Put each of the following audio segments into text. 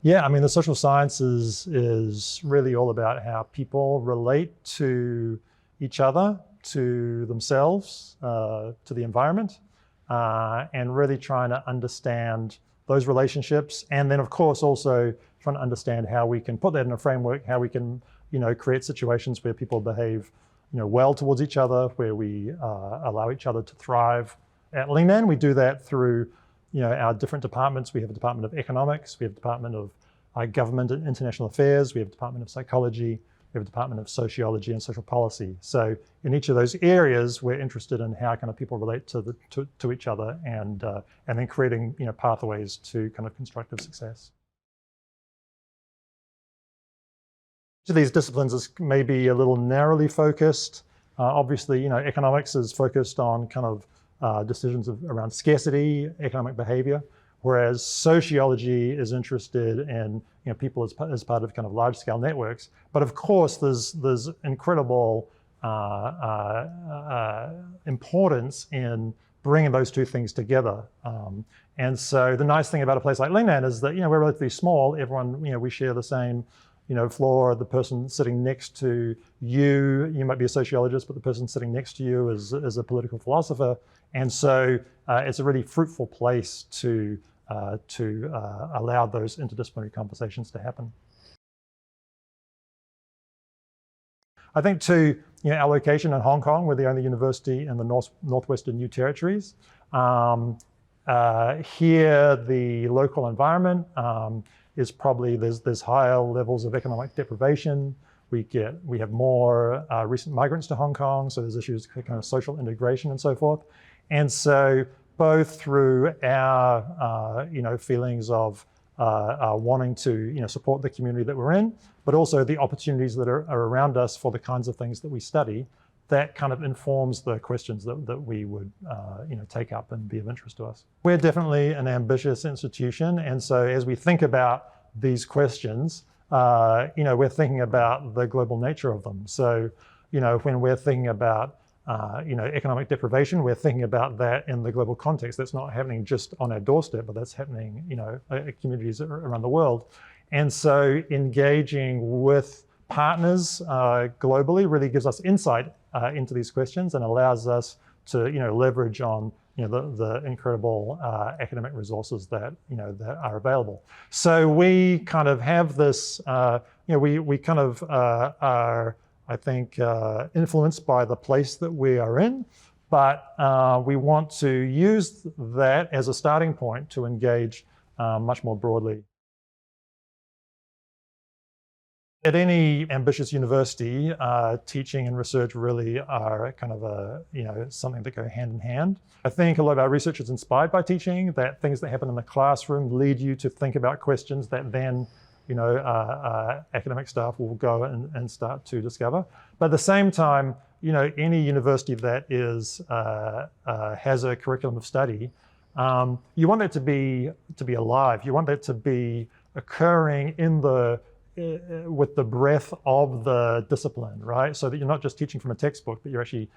Yeah, I mean, the social sciences is really all about how people relate to each other, to themselves, to the environment, and really trying to understand those relationships. And then, of course, also trying to understand how we can put that in a framework, how we can, create situations where people behave, well towards each other, where we allow each other to thrive. At Lingnan, we do that through our different departments. We have a department of economics, we have a department of government and international affairs, we have a department of psychology, we have a department of sociology and social policy. So in each of those areas, we're interested in how kind of people relate to each other, and then creating pathways to kind of constructive success. Each of these disciplines is maybe a little narrowly focused. Obviously, economics is focused on kind of decisions around scarcity, economic behavior, whereas sociology is interested in people as part of kind of large-scale networks. But of course, there's incredible importance in bringing those two things together. And so the nice thing about a place like Lingnan is that we're relatively small. Everyone, we share the same floor. The person sitting next to you might be a sociologist, but the person sitting next to you is a political philosopher. And so it's a really fruitful place to allow those interdisciplinary conversations to happen. I think too, our location in Hong Kong, we're the only university in the Northwestern New Territories. Here, the local environment is probably, there's higher levels of economic deprivation. We have more recent migrants to Hong Kong, so there's issues of kind of social integration and so forth. And so both through our feelings of wanting to support the community that we're in, but also the opportunities that are around us for the kinds of things that we study, that kind of informs the questions that we would take up and be of interest to us. We're definitely an ambitious institution, and so as we think about these questions, we're thinking about the global nature of them. So when we're thinking about economic deprivation, we're thinking about that in the global context. That's not happening just on our doorstep, but that's happening, communities around the world. And so engaging with partners globally really gives us insight into these questions and allows us to, leverage on the incredible academic resources that that are available. So we kind of have this, we kind of are, I think, influenced by the place that we are in, but we want to use that as a starting point to engage much more broadly. At any ambitious university, teaching and research really are kind of something that go hand in hand. I think a lot of our research is inspired by teaching, that things that happen in the classroom lead you to think about questions that then academic staff will go and start to discover. But at the same time, any university that has a curriculum of study, you want that to be alive. You want that to be occurring with the breadth of the discipline, right? So that you're not just teaching from a textbook, but you're actually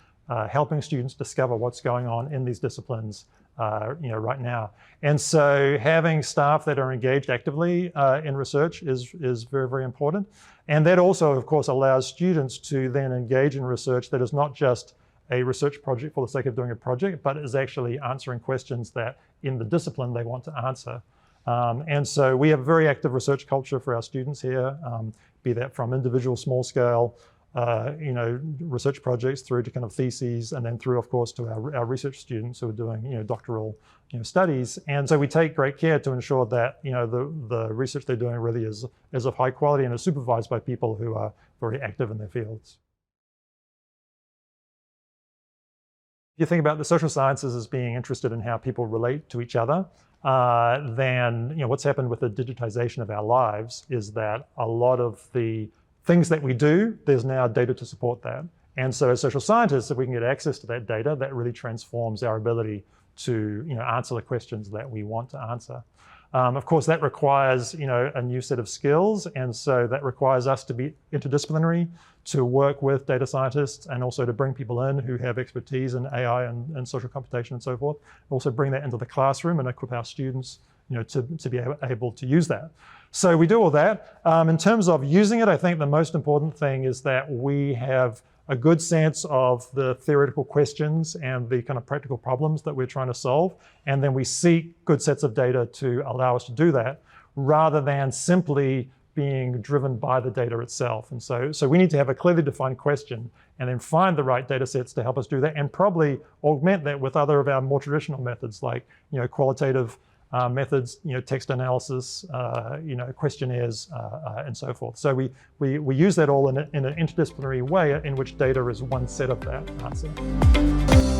helping students discover what's going on in these disciplines right now. And so having staff that are engaged actively in research is very, very important. And that also, of course, allows students to then engage in research that is not just a research project for the sake of doing a project, but is actually answering questions that in the discipline they want to answer. And so we have a very active research culture for our students here, be that from individual small scale research projects through to kind of theses, and then through, of course, to our research students who are doing doctoral studies. And so we take great care to ensure that the research they're doing really is of high quality and is supervised by people who are very active in their fields. If you think about the social sciences as being interested in how people relate to each other, then what's happened with the digitization of our lives is that a lot of the things that we do, there's now data to support that. And so as social scientists, if we can get access to that data, that really transforms our ability to answer the questions that we want to answer. Of course, that requires a new set of skills, and so that requires us to be interdisciplinary, to work with data scientists, and also to bring people in who have expertise in AI and social computation and so forth. Also bring that into the classroom and equip our students to be able to use that. So we do all that. In terms of using it, I think the most important thing is that we have a good sense of the theoretical questions and the kind of practical problems that we're trying to solve. And then we seek good sets of data to allow us to do that, rather than simply being driven by the data itself. And so we need to have a clearly defined question and then find the right data sets to help us do that, and probably augment that with other of our more traditional methods, like qualitative methods, text analysis, questionnaires, and so forth. So we use that all in an interdisciplinary way in which data is one set of that answer.